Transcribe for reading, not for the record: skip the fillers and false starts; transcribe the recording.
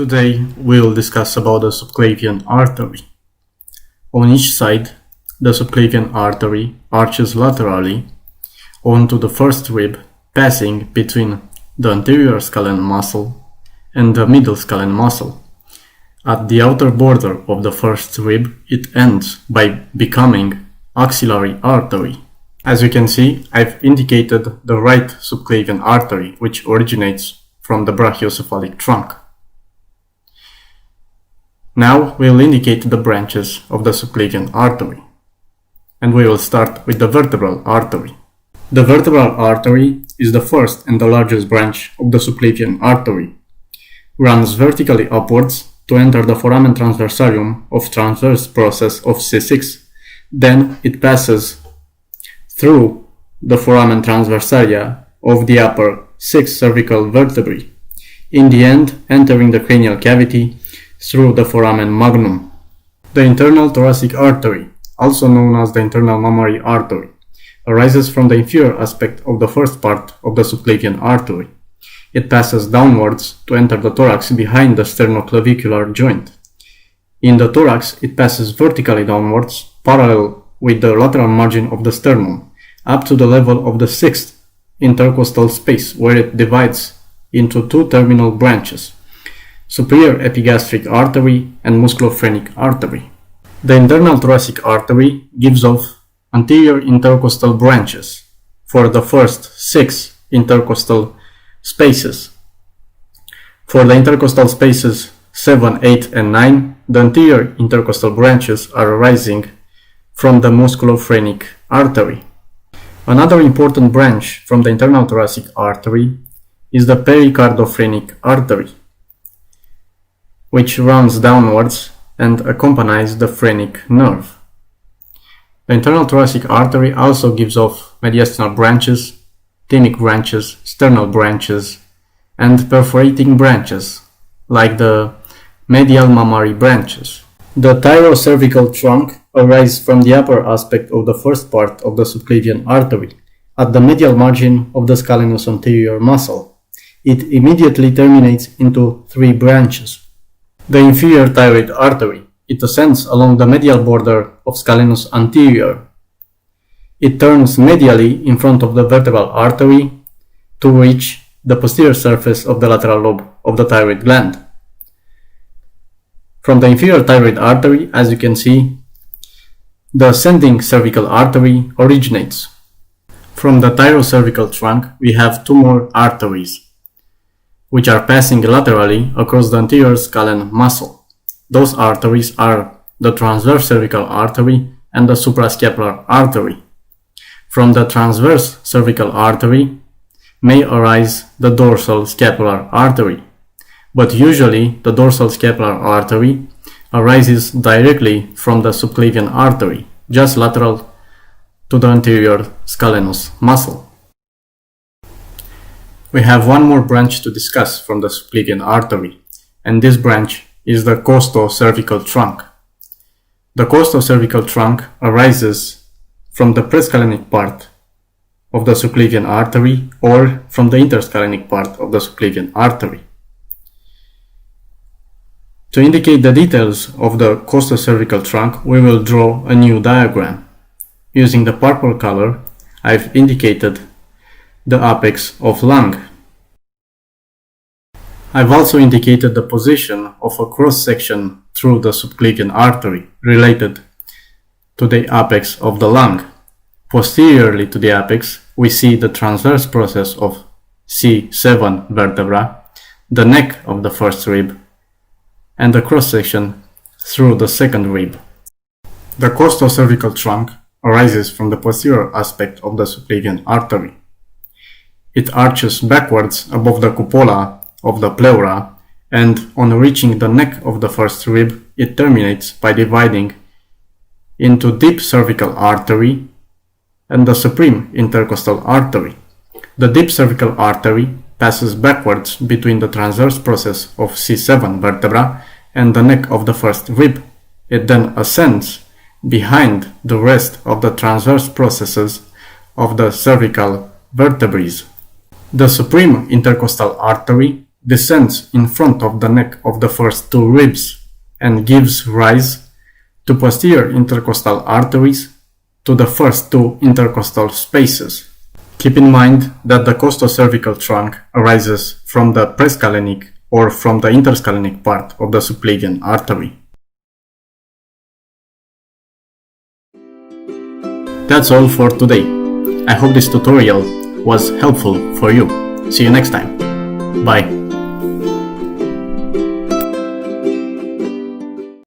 Today we'll discuss about the subclavian artery. On each side, the subclavian artery arches laterally onto the first rib, passing between the anterior scalene muscle and the middle scalene muscle. At the outer border of the first rib, it ends by becoming axillary artery. As you can see, I've indicated the right subclavian artery, which originates from the brachiocephalic trunk. Now we'll indicate the branches of the subclavian artery, and we will start with the vertebral artery. The vertebral artery is the first and the largest branch of the subclavian artery. Runs vertically upwards to enter the foramen transversarium of transverse process of C6. Then it passes through the foramen transversaria of the upper 6 cervical vertebrae, in the end entering the cranial cavity through the foramen magnum. The internal thoracic artery, also known as the internal mammary artery, arises from the inferior aspect of the first part of the subclavian artery. It passes downwards to enter the thorax behind the sternoclavicular joint. In the thorax, it passes vertically downwards, parallel with the lateral margin of the sternum, up to the level of the 6th intercostal space, where it divides into two terminal branches: superior epigastric artery and musculophrenic artery. The internal thoracic artery gives off anterior intercostal branches for the first 6 intercostal spaces. For the intercostal spaces 7, 8, and 9, the anterior intercostal branches are arising from the musculophrenic artery. Another important branch from the internal thoracic artery is the pericardophrenic artery, which runs downwards and accompanies the phrenic nerve. The internal thoracic artery also gives off mediastinal branches, thymic branches, sternal branches, and perforating branches, like the medial mammary branches. The thyrocervical trunk arises from the upper aspect of the first part of the subclavian artery, at the medial margin of the scalenus anterior muscle. It immediately terminates into 3 branches. The inferior thyroid artery. It ascends along the medial border of scalenus anterior. It turns medially in front of the vertebral artery to reach the posterior surface of the lateral lobe of the thyroid gland. From the inferior thyroid artery, as you can see, the ascending cervical artery originates. From the thyrocervical trunk, we have 2 more arteries, which are passing laterally across the anterior scalene muscle. Those arteries are the transverse cervical artery and the suprascapular artery. From the transverse cervical artery may arise the dorsal scapular artery, but usually the dorsal scapular artery arises directly from the subclavian artery, just lateral to the anterior scalenus muscle. We have one more branch to discuss from the subclavian artery, and this branch is the costocervical trunk. The costocervical trunk arises from the prescalenic part of the subclavian artery or from the interscalenic part of the subclavian artery. To indicate the details of the costocervical trunk, we will draw a new diagram. Using the purple color, I've indicated the apex of lung. I've also indicated the position of a cross-section through the subclavian artery related to the apex of the lung. Posteriorly to the apex, we see the transverse process of C7 vertebra, the neck of the first rib, and the cross-section through the second rib. The costocervical trunk arises from the posterior aspect of the subclavian artery. It arches backwards above the cupola of the pleura, and on reaching the neck of the first rib, it terminates by dividing into deep cervical artery and the supreme intercostal artery. The deep cervical artery passes backwards between the transverse process of C7 vertebra and the neck of the first rib. It then ascends behind the rest of the transverse processes of the cervical vertebrae. The supreme intercostal artery descends in front of the neck of the first two ribs and gives rise to posterior intercostal arteries to the first two intercostal spaces. Keep in mind that the costocervical trunk arises from the prescalenic or from the interscalenic part of the subclavian artery. That's all for today. I hope this tutorial was helpful for you. See you next time. Bye.